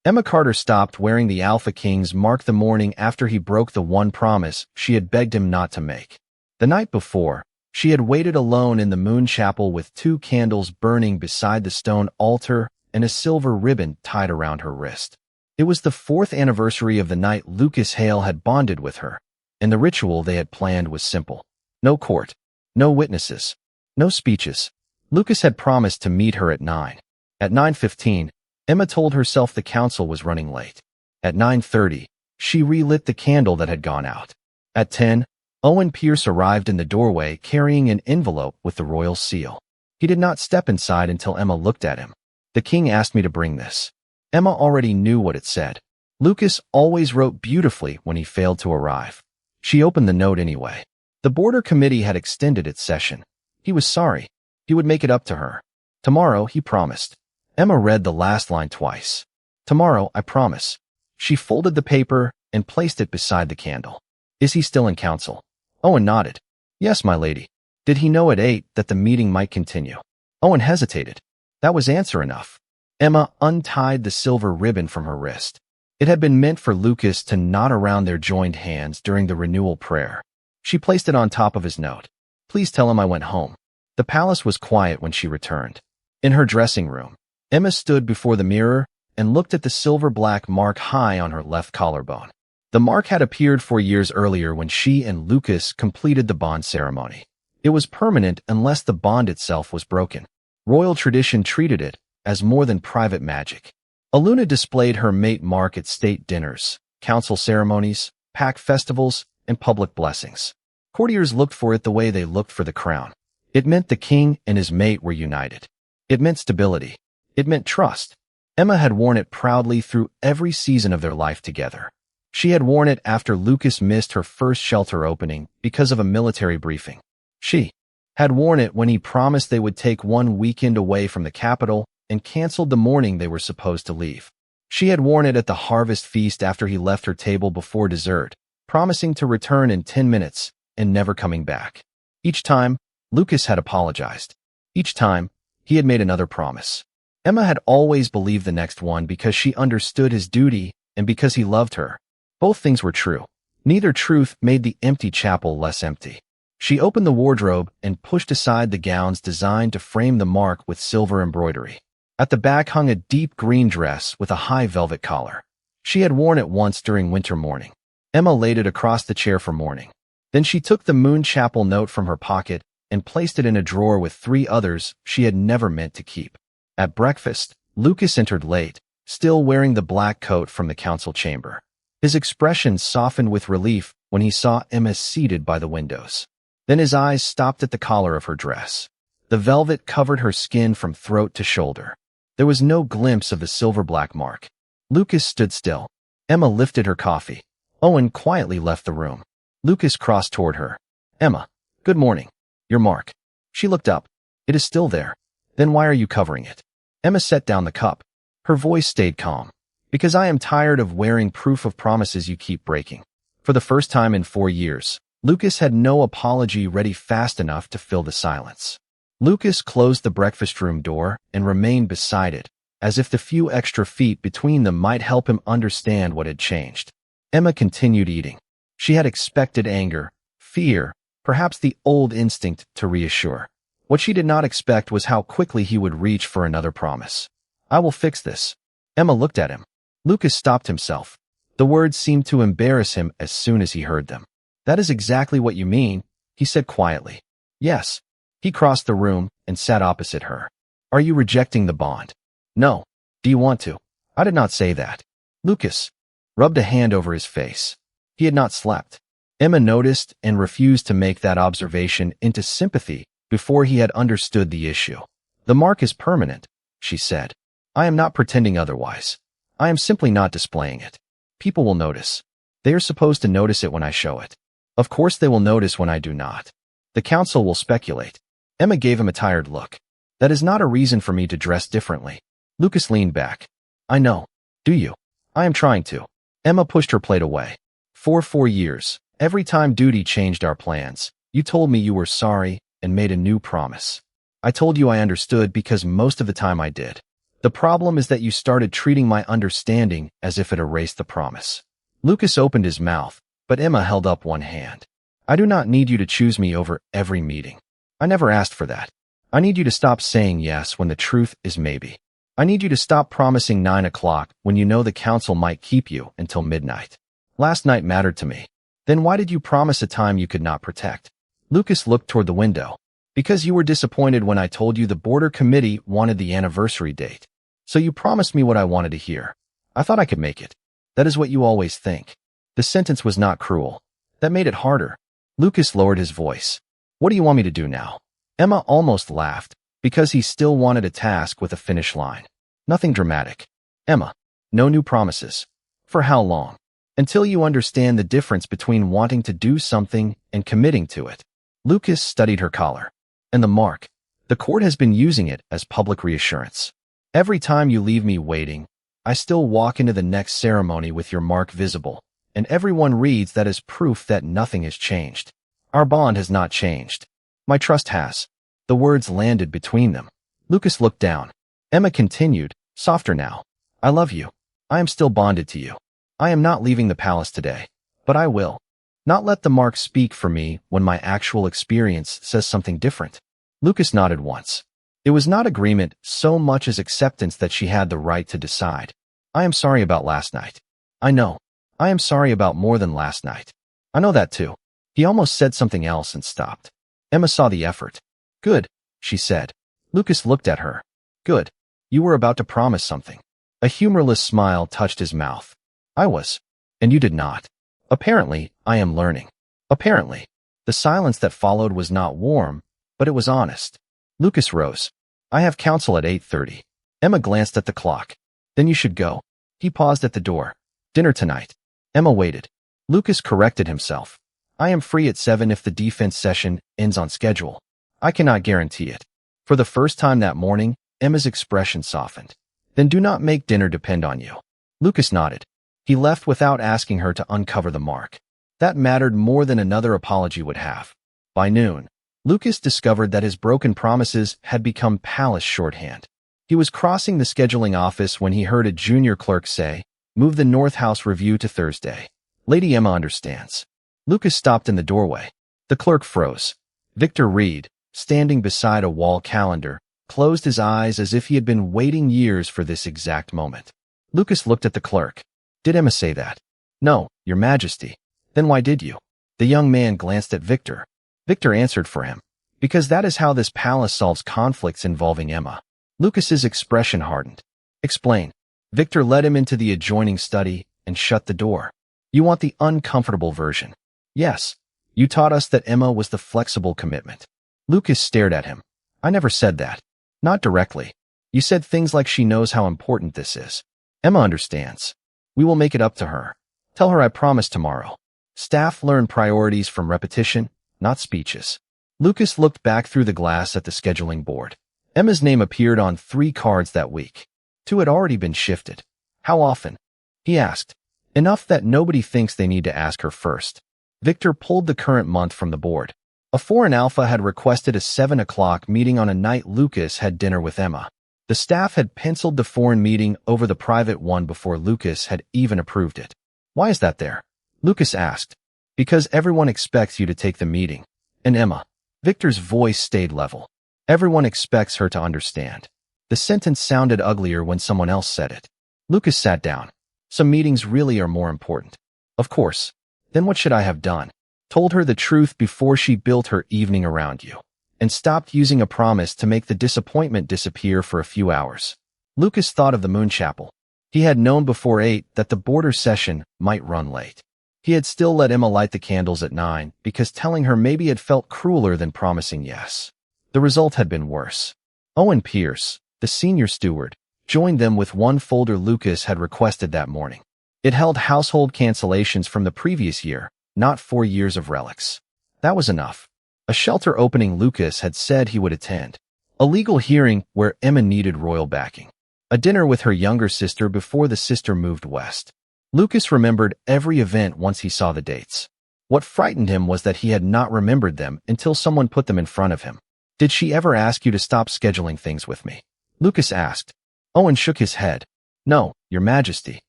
Emma Carter stopped wearing the Alpha King's mark the morning after he broke the one promise she had begged him not to make. The night before, she had waited alone in the moon chapel with 2 candles burning beside the stone altar and a silver ribbon tied around her wrist. It was the 4th anniversary of the night Lucas Hale had bonded with her, and the ritual they had planned was simple. No court, no witnesses, no speeches. Lucas had promised to meet her at 9. At 9:15, Emma told herself the council was running late. At 9:30, she relit the candle that had gone out. At 10, Owen Pierce arrived in the doorway carrying an envelope with the royal seal. He did not step inside until Emma looked at him. "The king asked me to bring this." Emma already knew what it said. Lucas always wrote beautifully when he failed to arrive. She opened the note anyway. The border committee had extended its session. He was sorry. He would make it up to her. Tomorrow, he promised. Emma read the last line twice. "Tomorrow, I promise." She folded the paper and placed it beside the candle. "Is he still in council?" Owen nodded. "Yes, my lady." Did he know at 8 that the meeting might continue? Owen hesitated. That was answer enough. Emma untied the silver ribbon from her wrist. It had been meant for Lucas to knot around their joined hands during the renewal prayer. She placed it on top of his note. "Please tell him I went home." The palace was quiet when she returned. In her dressing room, Emma stood before the mirror and looked at the silver-black mark high on her left collarbone. The mark had appeared 4 years earlier when she and Lucas completed the bond ceremony. It was permanent unless the bond itself was broken. Royal tradition treated it as more than private magic. Aluna displayed her mate mark at state dinners, council ceremonies, pack festivals, and public blessings. Courtiers looked for it the way they looked for the crown. It meant the king and his mate were united. It meant stability. It meant trust. Emma had worn it proudly through every season of their life together. She had worn it after Lucas missed her first shelter opening because of a military briefing. She had worn it when he promised they would take 1 weekend away from the capital and canceled the morning they were supposed to leave. She had worn it at the harvest feast after he left her table before dessert, promising to return in 10 minutes and never coming back. Each time, Lucas had apologized. Each time, he had made another promise. Emma had always believed the next one because she understood his duty and because he loved her. Both things were true. Neither truth made the empty chapel less empty. She opened the wardrobe and pushed aside the gowns designed to frame the mark with silver embroidery. At the back hung a deep green dress with a high velvet collar. She had worn it once during winter mourning. Emma laid it across the chair for mourning. Then she took the Moon Chapel note from her pocket and placed it in a drawer with 3 others she had never meant to keep. At breakfast, Lucas entered late, still wearing the black coat from the council chamber. His expression softened with relief when he saw Emma seated by the windows. Then his eyes stopped at the collar of her dress. The velvet covered her skin from throat to shoulder. There was no glimpse of the silver-black mark. Lucas stood still. Emma lifted her coffee. Owen quietly left the room. Lucas crossed toward her. "Emma, good morning. Your mark." She looked up. "It is still there. Then why are you covering it?" Emma set down the cup. Her voice stayed calm. "Because I am tired of wearing proof of promises you keep breaking." For the first time in 4 years, Lucas had no apology ready fast enough to fill the silence. Lucas closed the breakfast room door and remained beside it, as if the few extra feet between them might help him understand what had changed. Emma continued eating. She had expected anger, fear, perhaps the old instinct to reassure. What she did not expect was how quickly he would reach for another promise. "I will fix this." Emma looked at him. Lucas stopped himself. The words seemed to embarrass him as soon as he heard them. "That is exactly what you mean," he said quietly. "Yes." He crossed the room and sat opposite her. "Are you rejecting the bond?" "No." "Do you want to?" "I did not say that." Lucas rubbed a hand over his face. He had not slept. Emma noticed and refused to make that observation into sympathy before he had understood the issue. "The mark is permanent," she said. "I am not pretending otherwise. I am simply not displaying it. People will notice. They are supposed to notice it when I show it. Of course they will notice when I do not. The council will speculate." Emma gave him a tired look. "That is not a reason for me to dress differently." Lucas leaned back. "I know. Do you?" "I am trying to." Emma pushed her plate away. "For 4 years, every time duty changed our plans, you told me you were sorry and made a new promise. I told you I understood because most of the time I did. The problem is that you started treating my understanding as if it erased the promise. Lucas opened his mouth, but Emma held up one hand. I do not need you to choose me over every meeting. I never asked for that. I need you to stop saying yes when the truth is maybe. I need you to stop promising 9 o'clock when you know the council might keep you until midnight. Last night mattered to me. Then why did you promise a time you could not protect? Lucas looked toward the window. Because you were disappointed when I told you the border committee wanted the anniversary date. So you promised me what I wanted to hear. I thought I could make it. That is what you always think. The sentence was not cruel. That made it harder. Lucas lowered his voice. What do you want me to do now? Emma almost laughed, because he still wanted a task with a finish line. Nothing dramatic. Emma, no new promises. For how long? Until you understand the difference between wanting to do something and committing to it. Lucas studied her collar. And the mark. The court has been using it as public reassurance. Every time you leave me waiting, I still walk into the next ceremony with your mark visible, and everyone reads that as proof that nothing has changed. Our bond has not changed. My trust has. The words landed between them. Lucas looked down. Emma continued, softer now. I love you. I am still bonded to you. I am not leaving the palace today, but I will. Not let the mark speak for me when my actual experience says something different. Lucas nodded once. It was not agreement so much as acceptance that she had the right to decide. I am sorry about last night. I know. I am sorry about more than last night. I know that too. He almost said something else and stopped. Emma saw the effort. Good, she said. Lucas looked at her. Good. You were about to promise something. A humorless smile touched his mouth. I was. And you did not. Apparently, I am learning. Apparently. The silence that followed was not warm, but it was honest. Lucas rose. I have counsel at 8:30. Emma glanced at the clock. Then you should go. He paused at the door. Dinner tonight. Emma waited. Lucas corrected himself. I am free at 7 if the defense session ends on schedule. I cannot guarantee it. For the first time that morning, Emma's expression softened. Then do not make dinner depend on you. Lucas nodded. He left without asking her to uncover the mark. That mattered more than another apology would have. By noon, Lucas discovered that his broken promises had become palace shorthand. He was crossing the scheduling office when he heard a junior clerk say, Move the North House review to Thursday. Lady Emma understands. Lucas stopped in the doorway. The clerk froze. Victor Reed, standing beside a wall calendar, closed his eyes as if he had been waiting years for this exact moment. Lucas looked at the clerk. Did Emma say that? No, Your Majesty. Then why did you? The young man glanced at Victor. Victor answered for him. Because that is how this palace solves conflicts involving Emma. Lucas's expression hardened. Explain. Victor led him into the adjoining study and shut the door. You want the uncomfortable version. Yes. You taught us that Emma was the flexible commitment. Lucas stared at him. I never said that. Not directly. You said things like she knows how important this is. Emma understands. We will make it up to her. Tell her I promise tomorrow. Staff learn priorities from repetition, not speeches. Lucas looked back through the glass at the scheduling board. Emma's name appeared on 3 cards that week. 2 had already been shifted. How often? He asked. Enough that nobody thinks they need to ask her first. Victor pulled the current month from the board. A foreign Alpha had requested a 7 o'clock meeting on a night Lucas had dinner with Emma. The staff had penciled the foreign meeting over the private one before Lucas had even approved it. Why is that there? Lucas asked. Because everyone expects you to take the meeting. And Emma. Victor's voice stayed level. Everyone expects her to understand. The sentence sounded uglier when someone else said it. Lucas sat down. Some meetings really are more important. Of course. Then what should I have done? Told her the truth before she built her evening around you. And stopped using a promise to make the disappointment disappear for a few hours. Lucas thought of the moon chapel. He had known before 8 that the border session might run late. He had still let Emma light the candles at 9 because telling her maybe had felt crueler than promising yes. The result had been worse. Owen Pierce, the senior steward, joined them with one folder Lucas had requested that morning. It held household cancellations from the previous year, not 4 years of relics. That was enough. A shelter opening Lucas had said he would attend. A legal hearing where Emma needed royal backing. A dinner with her younger sister before the sister moved west. Lucas remembered every event once he saw the dates. What frightened him was that he had not remembered them until someone put them in front of him. Did she ever ask you to stop scheduling things with me? Lucas asked. Owen shook his head. No, Your Majesty.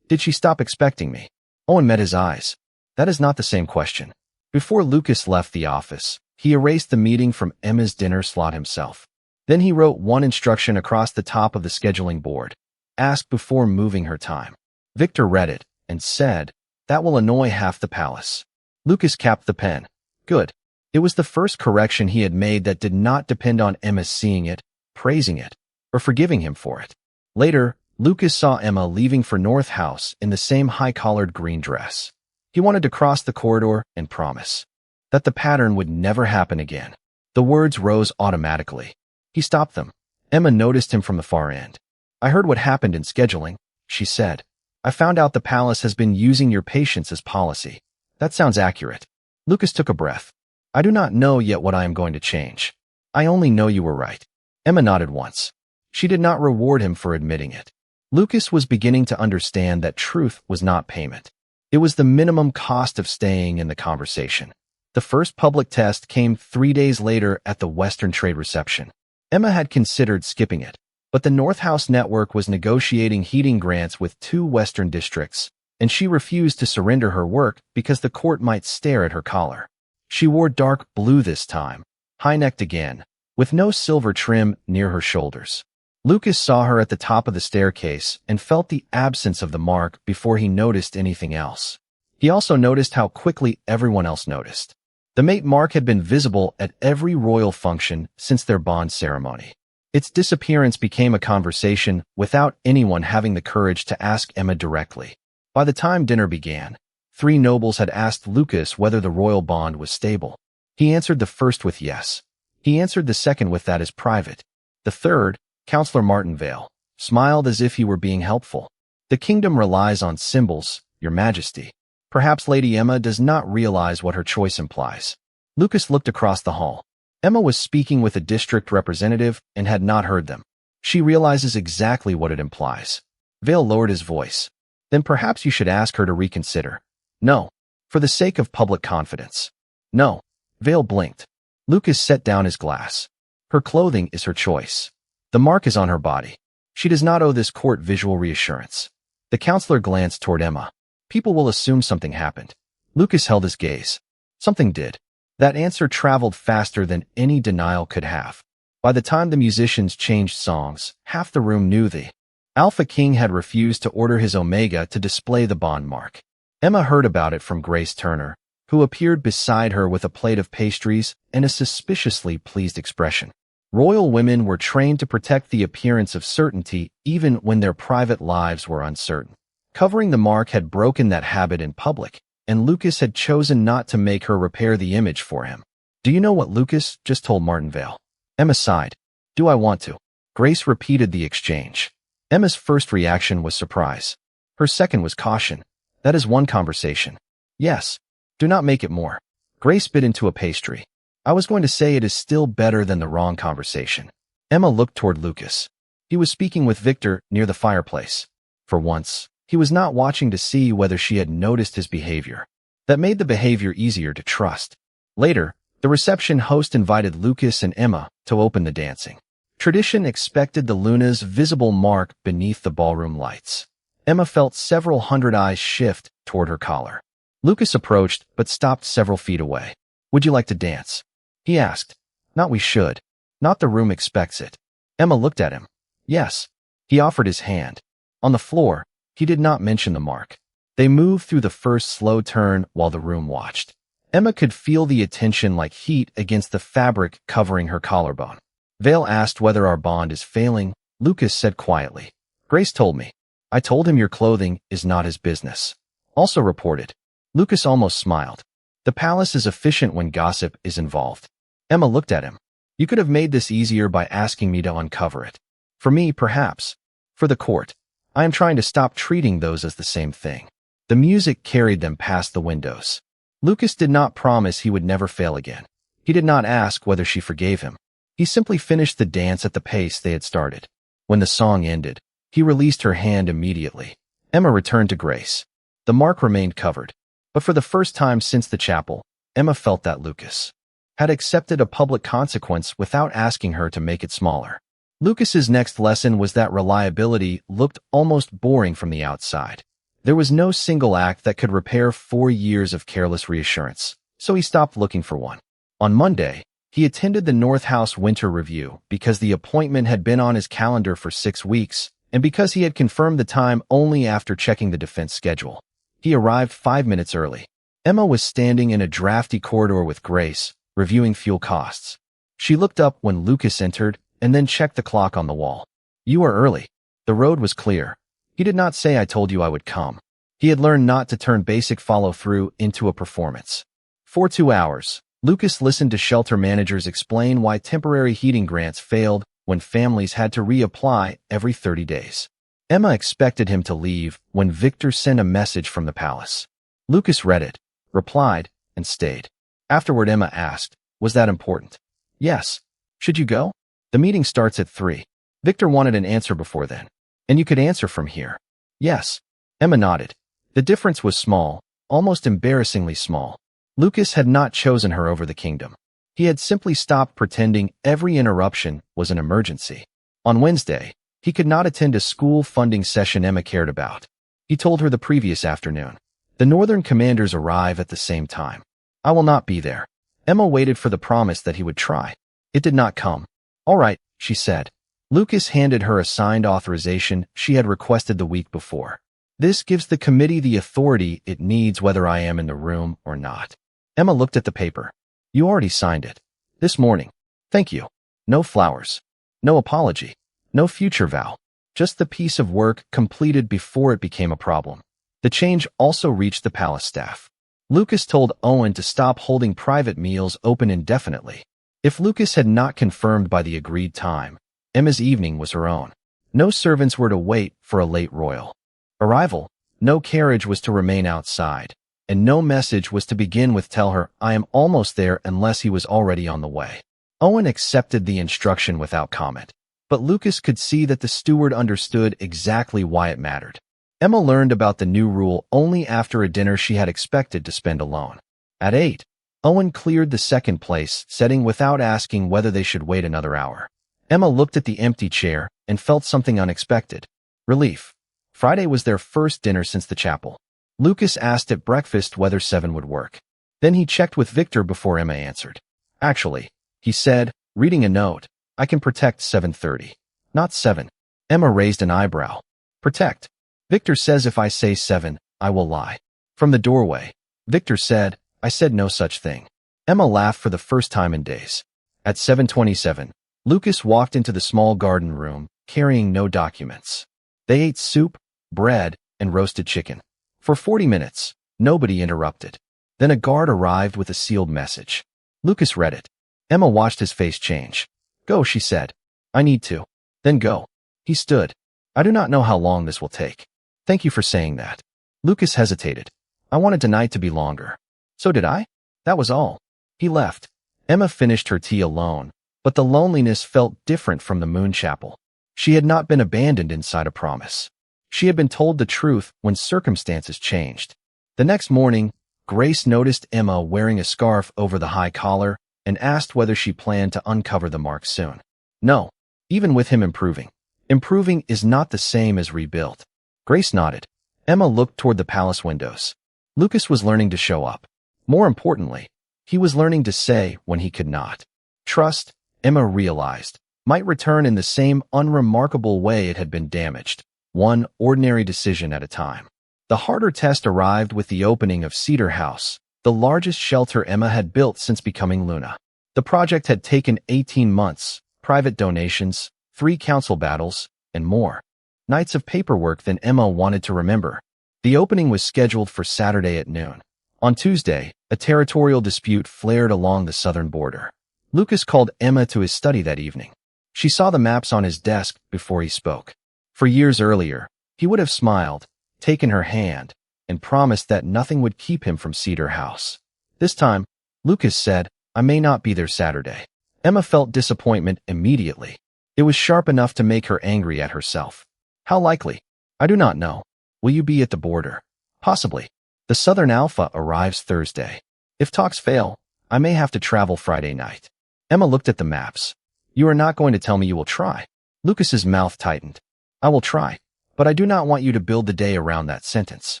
Did she stop expecting me? Owen met his eyes. That is not the same question. Before Lucas left the office, he erased the meeting from Emma's dinner slot himself. Then he wrote one instruction across the top of the scheduling board. Ask before moving her time. Victor read it and said, that will annoy half the palace. Lucas capped the pen. Good. It was the first correction he had made that did not depend on Emma seeing it, praising it, or forgiving him for it. Later, Lucas saw Emma leaving for North House in the same high-collared green dress. He wanted to cross the corridor and promise that the pattern would never happen again. The words rose automatically. He stopped them. Emma noticed him from the far end. I heard what happened in scheduling, she said. I found out the palace has been using your patience as policy. That sounds accurate. Lucas took a breath. I do not know yet what I am going to change. I only know you were right. Emma nodded once. She did not reward him for admitting it. Lucas was beginning to understand that truth was not payment. It was the minimum cost of staying in the conversation. The first public test came 3 days later at the Western Trade Reception. Emma had considered skipping it, but the North House network was negotiating heating grants with 2 Western districts, and she refused to surrender her work because the court might stare at her collar. She wore dark blue this time, high-necked again, with no silver trim near her shoulders. Lucas saw her at the top of the staircase and felt the absence of the mark before he noticed anything else. He also noticed how quickly everyone else noticed. The mate mark had been visible at every royal function since their bond ceremony. Its disappearance became a conversation without anyone having the courage to ask Emma directly. By the time dinner began, 3 nobles had asked Lucas whether the royal bond was stable. He answered the first with yes. He answered the second with that is private. The third, Councillor Martin Vale, smiled as if he were being helpful. The kingdom relies on symbols, Your Majesty. Perhaps Lady Emma does not realize what her choice implies. Lucas looked across the hall. Emma was speaking with a district representative and had not heard them. She realizes exactly what it implies. Vale lowered his voice. Then perhaps you should ask her to reconsider. No. For the sake of public confidence. No. Vale blinked. Lucas set down his glass. Her clothing is her choice. The mark is on her body. She does not owe this court visual reassurance. The counselor glanced toward Emma. People will assume something happened. Lucas held his gaze. Something did. That answer traveled faster than any denial could have. By the time the musicians changed songs, half the room knew the Alpha King had refused to order his Omega to display the bond mark. Emma heard about it from Grace Turner, who appeared beside her with a plate of pastries and a suspiciously pleased expression. Royal women were trained to protect the appearance of certainty even when their private lives were uncertain. Covering the mark had broken that habit in public, and Lucas had chosen not to make her repair the image for him. Do you know what Lucas just told Martin Vale? Emma sighed. Do I want to? Grace repeated the exchange. Emma's first reaction was surprise. Her second was caution. That is one conversation. Yes. Do not make it more. Grace bit into a pastry. I was going to say it is still better than the wrong conversation. Emma looked toward Lucas. He was speaking with Victor near the fireplace. For once, he was not watching to see whether she had noticed his behavior. That made the behavior easier to trust. Later, the reception host invited Lucas and Emma to open the dancing. Tradition expected the Luna's visible mark beneath the ballroom lights. Emma felt several hundred eyes shift toward her collar. Lucas approached, but stopped several feet away. Would you like to dance? He asked. Not we should. Not the room expects it. Emma looked at him. Yes. He offered his hand. On the floor, he did not mention the mark. They moved through the first slow turn while the room watched. Emma could feel the attention like heat against the fabric covering her collarbone. Vale asked whether our bond is failing. Lucas said quietly. Grace told me. I told him your clothing is not his business. Also reported. Lucas almost smiled. The palace is efficient when gossip is involved. Emma looked at him. You could have made this easier by asking me to uncover it. For me, perhaps. For the court. I am trying to stop treating those as the same thing. The music carried them past the windows. Lucas did not promise he would never fail again. He did not ask whether she forgave him. He simply finished the dance at the pace they had started. When the song ended, he released her hand immediately. Emma returned to Grace. The mark remained covered. But for the first time since the chapel, Emma felt that Lucas had accepted a public consequence without asking her to make it smaller. Lucas's next lesson was that reliability looked almost boring from the outside. There was no single act that could repair 4 years of careless reassurance, so he stopped looking for one. On Monday, he attended the North House Winter Review because the appointment had been on his calendar for 6 weeks, and because he had confirmed the time only after checking the defense schedule. He arrived 5 minutes early. Emma was standing in a drafty corridor with Grace, reviewing fuel costs. She looked up when Lucas entered and then checked the clock on the wall. "You are early." The road was clear. He did not say "I told you I would come." He had learned not to turn basic follow-through into a performance. For 2 hours, Lucas listened to shelter managers explain why temporary heating grants failed when families had to reapply every 30 days. Emma expected him to leave when Victor sent a message from the palace. Lucas read it, replied, and stayed. Afterward, Emma asked, "Was that important?" "Yes." "Should you go?" "The meeting starts at 3. Victor wanted an answer before then. "And you could answer from here." "Yes." Emma nodded. The difference was small, almost embarrassingly small. Lucas had not chosen her over the kingdom. He had simply stopped pretending every interruption was an emergency. On Wednesday, he could not attend a school funding session Emma cared about. He told her the previous afternoon. "The Northern commanders arrive at the same time. I will not be there." Emma waited for the promise that he would try. It did not come. "All right," she said. Lucas handed her a signed authorization she had requested the week before. "This gives the committee the authority it needs whether I am in the room or not." Emma looked at the paper. "You already signed it. This morning." "Thank you." No flowers. No apology. No future vow. Just the piece of work completed before it became a problem. The change also reached the palace staff. Lucas told Owen to stop holding private meals open indefinitely. If Lucas had not confirmed by the agreed time, Emma's evening was her own. No servants were to wait for a late royal arrival. No carriage was to remain outside. And no message was to begin with "Tell her I am almost there," unless he was already on the way. Owen accepted the instruction without comment, but Lucas could see that the steward understood exactly why it mattered. Emma learned about the new rule only after a dinner she had expected to spend alone. At 8, Owen cleared the second place setting without asking whether they should wait another hour. Emma looked at the empty chair and felt something unexpected. Relief. Friday was their first dinner since the chapel. Lucas asked at breakfast whether 7 would work. Then he checked with Victor before Emma answered. "Actually," he said, reading a note, "I can protect 7:30, not 7. Emma raised an eyebrow. "Protect?" "Victor says if I say 7, I will lie." From the doorway, Victor said, "I said no such thing." Emma laughed for the first time in days. At 7:27, Lucas walked into the small garden room, carrying no documents. They ate soup, bread, and roasted chicken. For 40 minutes, nobody interrupted. Then a guard arrived with a sealed message. Lucas read it. Emma watched his face change. "Go," she said. "I need to." "Then go." He stood. "I do not know how long this will take." "Thank you for saying that." Lucas hesitated. "I wanted tonight to be longer." "So did I." That was all. He left. Emma finished her tea alone, but the loneliness felt different from the moon chapel. She had not been abandoned inside a promise. She had been told the truth when circumstances changed. The next morning, Grace noticed Emma wearing a scarf over the high collar and asked whether she planned to uncover the mark soon. No, even with him improving. Improving is not the same as rebuilt. Grace nodded. Emma looked toward the palace windows. Lucas was learning to show up. More importantly, he was learning to say when he could not. Trust, Emma realized, might return in the same unremarkable way it had been damaged. One ordinary decision at a time. The harder test arrived with the opening of Cedar House, the largest shelter Emma had built since becoming Luna. The project had taken 18 months, private donations, 3 council battles, and more. Nights of paperwork than Emma wanted to remember. The opening was scheduled for Saturday at noon. On Tuesday, a territorial dispute flared along the southern border. Lucas called Emma to his study that evening. She saw the maps on his desk before he spoke. For years earlier, he would have smiled, taken her hand, and promised that nothing would keep him from Cedar House. This time, Lucas said, "I may not be there Saturday." Emma felt disappointment immediately. It was sharp enough to make her angry at herself. "How likely?" "I do not know." "Will you be at the border?" "Possibly." "The Southern Alpha arrives Thursday. If talks fail, I may have to travel Friday night." Emma looked at the maps. "You are not going to tell me you will try." Lucas's mouth tightened. I will try, but I do not want you to build the day around that sentence.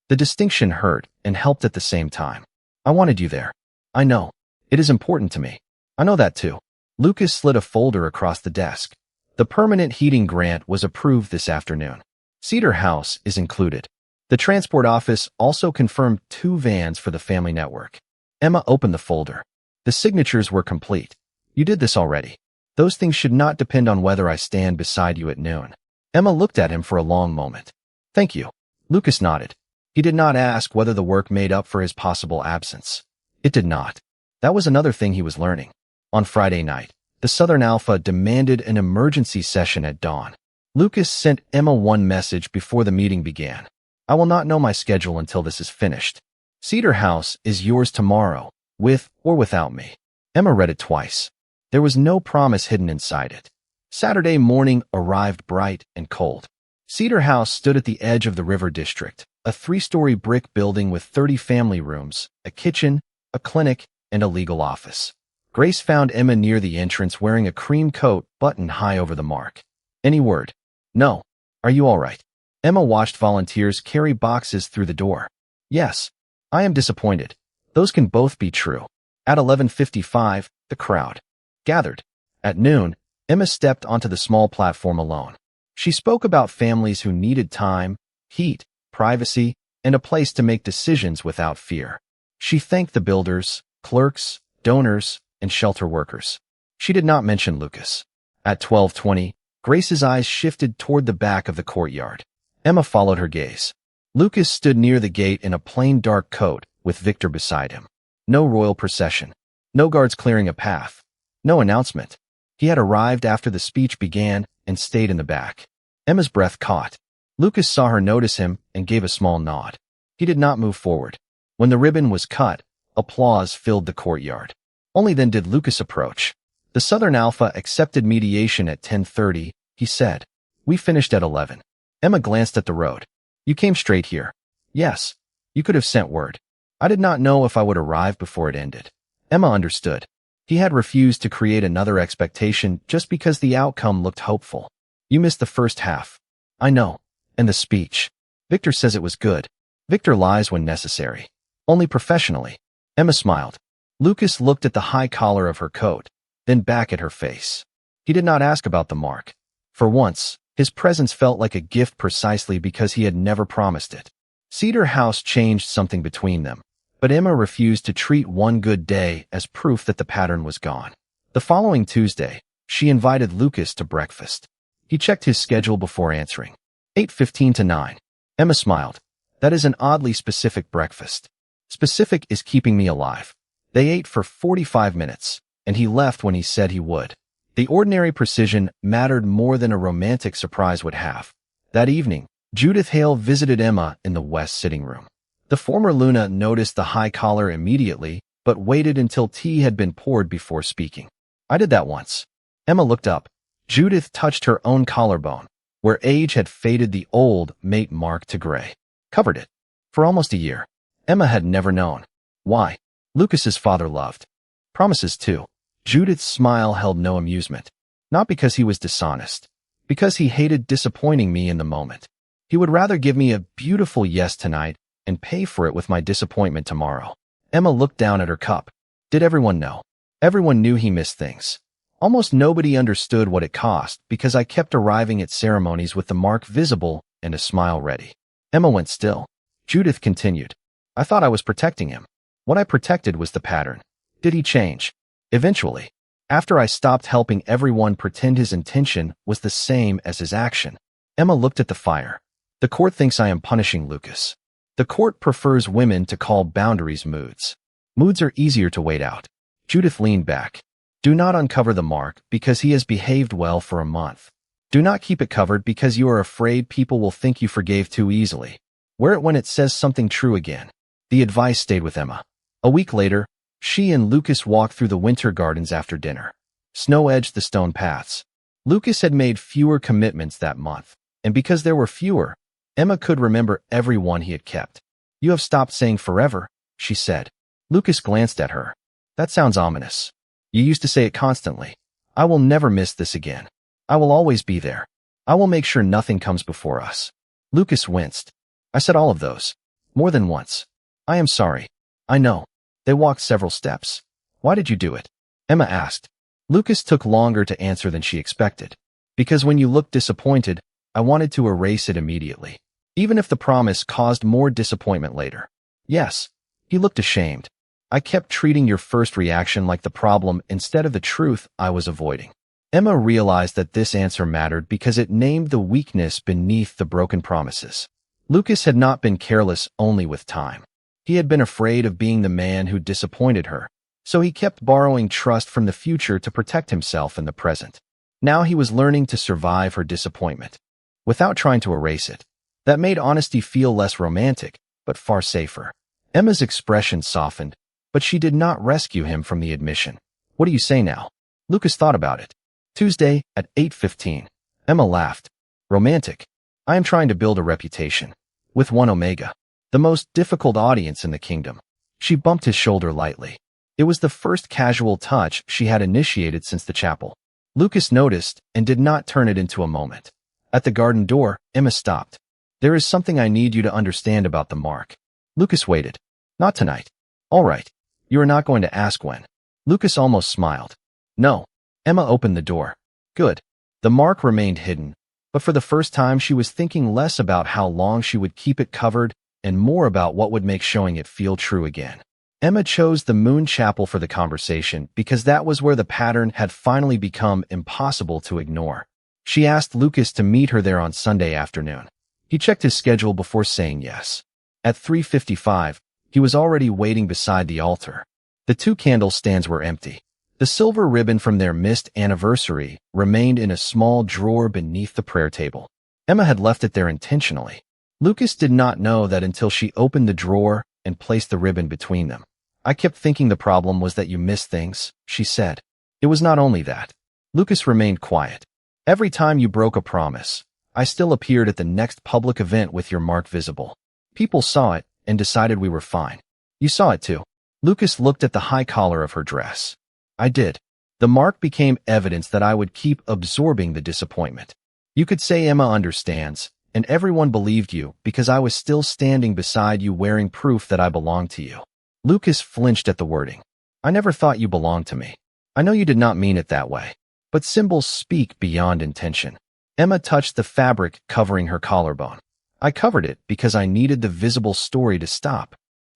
The distinction hurt and helped at the same time. I wanted you there. I know. It is important to me. I know that too. Lucas slid a folder across the desk. The permanent heating grant was approved this afternoon. Cedar House is included. The transport office also confirmed 2 vans for the family network. Emma opened the folder. The signatures were complete. You did this already. Those things should not depend on whether I stand beside you at noon. Emma looked at him for a long moment. Thank you. Lucas nodded. He did not ask whether the work made up for his possible absence. It did not. That was another thing he was learning. On Friday night, the Southern Alpha demanded an emergency session at dawn. Lucas sent Emma one message before the meeting began. I will not know my schedule until this is finished. Cedar House is yours tomorrow, with or without me. Emma read it twice. There was no promise hidden inside it. Saturday morning arrived bright and cold. Cedar House stood at the edge of the River District, a 3-story brick building with 30 family rooms, a kitchen, a clinic, and a legal office. Grace found Emma near the entrance wearing a cream coat buttoned high over the mark. Any word? No. Are you all right? Emma watched volunteers carry boxes through the door. Yes. I am disappointed. Those can both be true. At 11:55, the crowd gathered. At noon, Emma stepped onto the small platform alone. She spoke about families who needed time, heat, privacy, and a place to make decisions without fear. She thanked the builders, clerks, donors, and shelter workers. She did not mention Lucas. At 12:20, Grace's eyes shifted toward the back of the courtyard. Emma followed her gaze. Lucas stood near the gate in a plain dark coat, with Victor beside him. No royal procession. No guards clearing a path. No announcement. He had arrived after the speech began and stayed in the back. Emma's breath caught. Lucas saw her notice him and gave a small nod. He did not move forward. When the ribbon was cut, applause filled the courtyard. Only then did Lucas approach. The Southern Alpha accepted mediation at 10:30, he said. We finished at 11. Emma glanced at the road. You came straight here. Yes. You could have sent word. I did not know if I would arrive before it ended. Emma understood. He had refused to create another expectation just because the outcome looked hopeful. You missed the first half. I know. And the speech. Victor says it was good. Victor lies when necessary. Only professionally. Emma smiled. Lucas looked at the high collar of her coat, then back at her face. He did not ask about the mark. For once, his presence felt like a gift precisely because he had never promised it. Cedar House changed something between them, but Emma refused to treat one good day as proof that the pattern was gone. The following Tuesday, she invited Lucas to breakfast. He checked his schedule before answering. 8:15 to 9. Emma smiled. That is an oddly specific breakfast. Specific is keeping me alive. They ate for 45 minutes, and he left when he said he would. The ordinary precision mattered more than a romantic surprise would have. That evening, Judith Hale visited Emma in the west sitting room. The former Luna noticed the high collar immediately, but waited until tea had been poured before speaking. I did that once. Emma looked up. Judith touched her own collarbone, where age had faded the old mate mark to gray. Covered it. For almost a year. Emma had never known. Why? Lucas's father loved. Promises too. Judith's smile held no amusement. Not because he was dishonest. Because he hated disappointing me in the moment. He would rather give me a beautiful yes tonight and pay for it with my disappointment tomorrow. Emma looked down at her cup. Did everyone know? Everyone knew he missed things. Almost nobody understood what it cost because I kept arriving at ceremonies with the mark visible and a smile ready. Emma went still. Judith continued. I thought I was protecting him. What I protected was the pattern. Did he change? Eventually. After I stopped helping everyone pretend his intention was the same as his action. Emma looked at the fire. The court thinks I am punishing Lucas. The court prefers women to call boundaries moods. Moods are easier to wait out. Judith leaned back. Do not uncover the mark because he has behaved well for a month. Do not keep it covered because you are afraid people will think you forgave too easily. Wear it when it says something true again. The advice stayed with Emma. A week later, she and Lucas walked through the winter gardens after dinner. Snow edged the stone paths. Lucas had made fewer commitments that month, and because there were fewer, Emma could remember every one he had kept. You have stopped saying forever, she said. Lucas glanced at her. That sounds ominous. You used to say it constantly. I will never miss this again. I will always be there. I will make sure nothing comes before us. Lucas winced. I said all of those. More than once. I am sorry. I know. They walked several steps. Why did you do it? Emma asked. Lucas took longer to answer than she expected. Because when you looked disappointed, I wanted to erase it immediately. Even if the promise caused more disappointment later. Yes. He looked ashamed. I kept treating your first reaction like the problem instead of the truth I was avoiding. Emma realized that this answer mattered because it named the weakness beneath the broken promises. Lucas had not been careless only with time. He had been afraid of being the man who disappointed her, so he kept borrowing trust from the future to protect himself in the present. Now he was learning to survive her disappointment, without trying to erase it. That made honesty feel less romantic, but far safer. Emma's expression softened, but she did not rescue him from the admission. What do you say now? Lucas thought about it. Tuesday at 8:15. Emma laughed. Romantic. I am trying to build a reputation. With 1 Omega. The most difficult audience in the kingdom. She bumped his shoulder lightly. It was the first casual touch she had initiated since the chapel. Lucas noticed and did not turn it into a moment. At the garden door, Emma stopped. There is something I need you to understand about the mark. Lucas waited. Not tonight. All right. You are not going to ask when. Lucas almost smiled. No. Emma opened the door. Good. The mark remained hidden, but for the first time she was thinking less about how long she would keep it covered and more about what would make showing it feel true again. Emma chose the Moon Chapel for the conversation because that was where the pattern had finally become impossible to ignore. She asked Lucas to meet her there on Sunday afternoon. He checked his schedule before saying yes. At 3:55, he was already waiting beside the altar. The 2 candle stands were empty. The silver ribbon from their missed anniversary remained in a small drawer beneath the prayer table. Emma had left it there intentionally. Lucas did not know that until she opened the drawer and placed the ribbon between them. I kept thinking the problem was that you missed things, she said. It was not only that. Lucas remained quiet. Every time you broke a promise, I still appeared at the next public event with your mark visible. People saw it and decided we were fine. You saw it too. Lucas looked at the high collar of her dress. I did. The mark became evidence that I would keep absorbing the disappointment. You could say Emma understands, and everyone believed you because I was still standing beside you wearing proof that I belonged to you. Lucas flinched at the wording. I never thought you belonged to me. I know you did not mean it that way. But symbols speak beyond intention. Emma touched the fabric covering her collarbone. I covered it because I needed the visible story to stop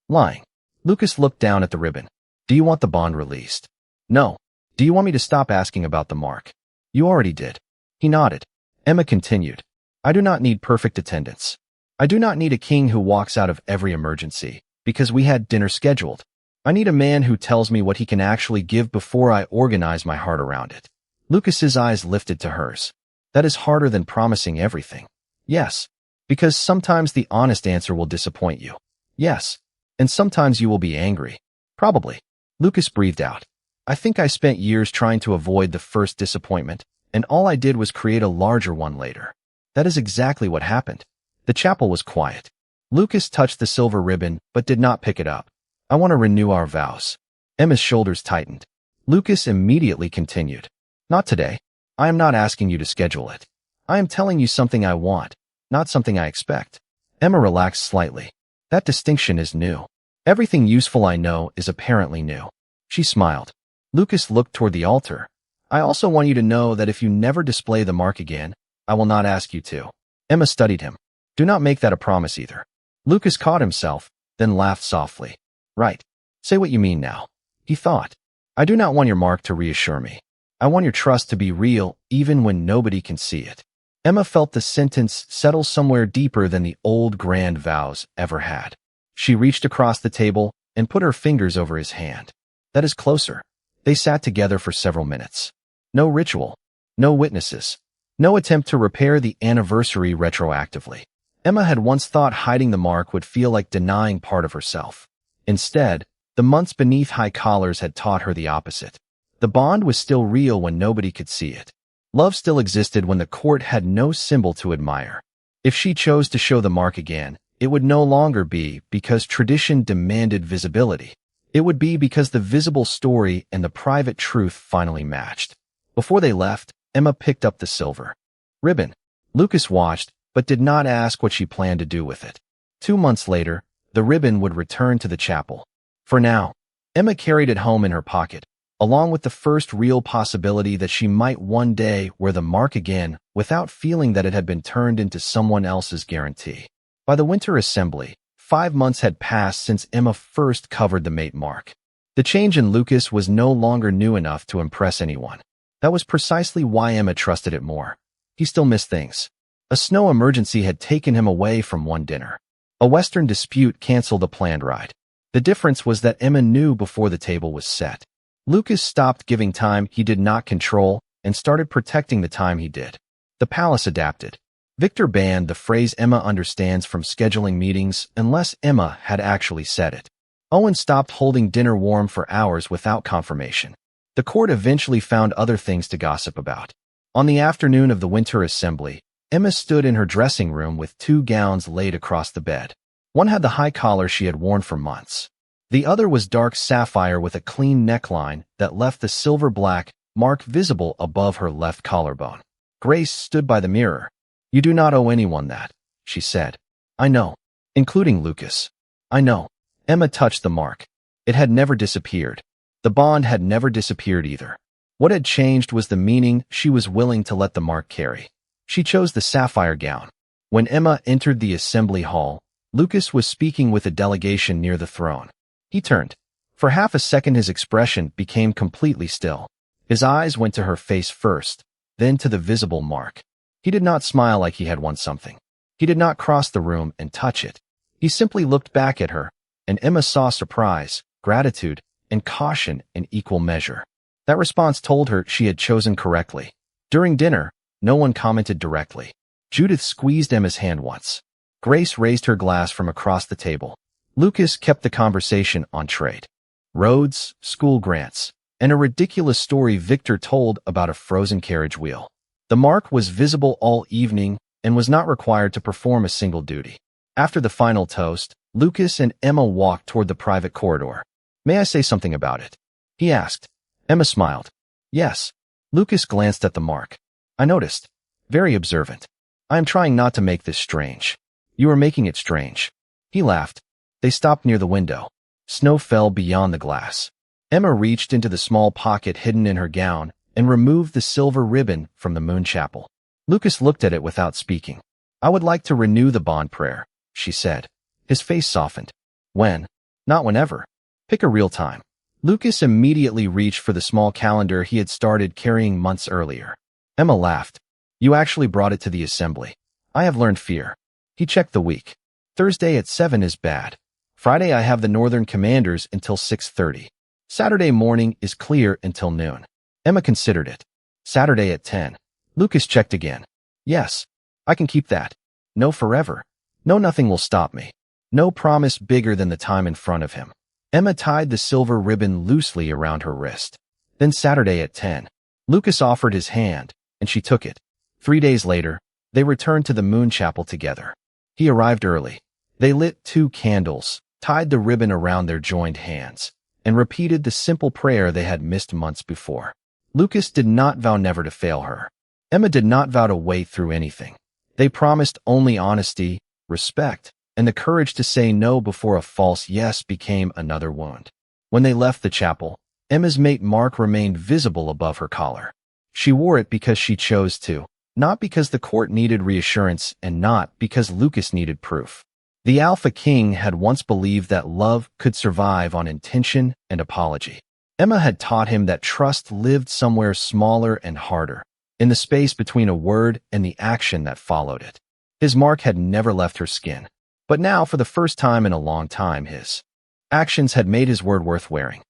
lying. Lucas looked down at the ribbon. Do you want the bond released? No. Do you want me to stop asking about the mark? You already did. He nodded. Emma continued. I do not need perfect attendance. I do not need a king who walks out of every emergency, because we had dinner scheduled. I need a man who tells me what he can actually give before I organize my heart around it. Lucas's eyes lifted to hers. That is harder than promising everything. Yes. Because sometimes the honest answer will disappoint you. Yes. And sometimes you will be angry. Probably. Lucas breathed out. I think I spent years trying to avoid the first disappointment, and all I did was create a larger one later. That is exactly what happened. The chapel was quiet. Lucas touched the silver ribbon, but did not pick it up. I want to renew our vows. Emma's shoulders tightened. Lucas immediately continued. Not today. I am not asking you to schedule it. I am telling you something I want, not something I expect. Emma relaxed slightly. That distinction is new. Everything useful I know is apparently new. She smiled. Lucas looked toward the altar. I also want you to know that if you never display the mark again, I will not ask you to. Emma studied him. Do not make that a promise either. Lucas caught himself, then laughed softly. Right. Say what you mean now. He thought. I do not want your mark to reassure me. I want your trust to be real even when nobody can see it. Emma felt the sentence settle somewhere deeper than the old grand vows ever had. She reached across the table and put her fingers over his hand. That is closer. They sat together for several minutes. No ritual. No witnesses. No attempt to repair the anniversary retroactively. Emma had once thought hiding the mark would feel like denying part of herself. Instead, the months beneath high collars had taught her the opposite. The bond was still real when nobody could see it. Love still existed when the court had no symbol to admire. If she chose to show the mark again, it would no longer be because tradition demanded visibility. It would be because the visible story and the private truth finally matched. Before they left, Emma picked up the silver ribbon. Lucas watched, but did not ask what she planned to do with it. 2 months later, the ribbon would return to the chapel. For now, Emma carried it home in her pocket, along with the first real possibility that she might one day wear the mark again without feeling that it had been turned into someone else's guarantee. By the winter assembly, 5 months had passed since Emma first covered the mate mark. The change in Lucas was no longer new enough to impress anyone. That was precisely why Emma trusted it more. He still missed things. A snow emergency had taken him away from one dinner. A Western dispute canceled a planned ride. The difference was that Emma knew before the table was set. Lucas stopped giving time he did not control and started protecting the time he did. The palace adapted. Victor banned the phrase Emma understands from scheduling meetings unless Emma had actually said it. Owen stopped holding dinner warm for hours without confirmation. The court eventually found other things to gossip about. On the afternoon of the winter assembly, Emma stood in her dressing room with 2 gowns laid across the bed. One had the high collar she had worn for months. The other was dark sapphire with a clean neckline that left the silver-black mark visible above her left collarbone. Grace stood by the mirror. "You do not owe anyone that," she said. "I know. Including Lucas. I know." Emma touched the mark. It had never disappeared. The bond had never disappeared either. What had changed was the meaning she was willing to let the mark carry. She chose the sapphire gown. When Emma entered the assembly hall, Lucas was speaking with a delegation near the throne. He turned. For half a second his expression became completely still. His eyes went to her face first, then to the visible mark. He did not smile like he had won something. He did not cross the room and touch it. He simply looked back at her, and Emma saw surprise, gratitude, and caution in equal measure. That response told her she had chosen correctly. During dinner, no one commented directly. Judith squeezed Emma's hand once. Grace raised her glass from across the table. Lucas kept the conversation on trade. Roads, school grants, and a ridiculous story Victor told about a frozen carriage wheel. The mark was visible all evening and was not required to perform a single duty. After the final toast, Lucas and Emma walked toward the private corridor. "May I say something about it?" he asked. Emma smiled. "Yes." Lucas glanced at the mark. "I noticed. Very observant. I am trying not to make this strange. You are making it strange." He laughed. They stopped near the window. Snow fell beyond the glass. Emma reached into the small pocket hidden in her gown and removed the silver ribbon from the moon chapel. Lucas looked at it without speaking. "I would like to renew the bond prayer," she said. His face softened. "When?" "Not whenever. Pick a real time." Lucas immediately reached for the small calendar he had started carrying months earlier. Emma laughed. "You actually brought it to the assembly. I have learned fear." He checked the week. "Thursday at 7 is bad. Friday I have the Northern Commanders until 6:30. Saturday morning is clear until noon." Emma considered it. "Saturday at 10. Lucas checked again. "Yes, I can keep that. No forever. No, nothing will stop me. No promise bigger than the time in front of him." Emma tied the silver ribbon loosely around her wrist. Then Saturday at 10. Lucas offered his hand, and she took it. 3 days later, they returned to the moon chapel together. He arrived early. They lit 2 candles, tied the ribbon around their joined hands, and repeated the simple prayer they had missed months before. Lucas did not vow never to fail her. Emma did not vow to wait through anything. They promised only honesty, respect, and the courage to say no before a false yes became another wound. When they left the chapel, Emma's mate mark remained visible above her collar. She wore it because she chose to, not because the court needed reassurance and not because Lucas needed proof. The Alpha King had once believed that love could survive on intention and apology. Emma had taught him that trust lived somewhere smaller and harder, in the space between a word and the action that followed it. His mark had never left her skin, but now, for the first time in a long time, his actions had made his word worth wearing.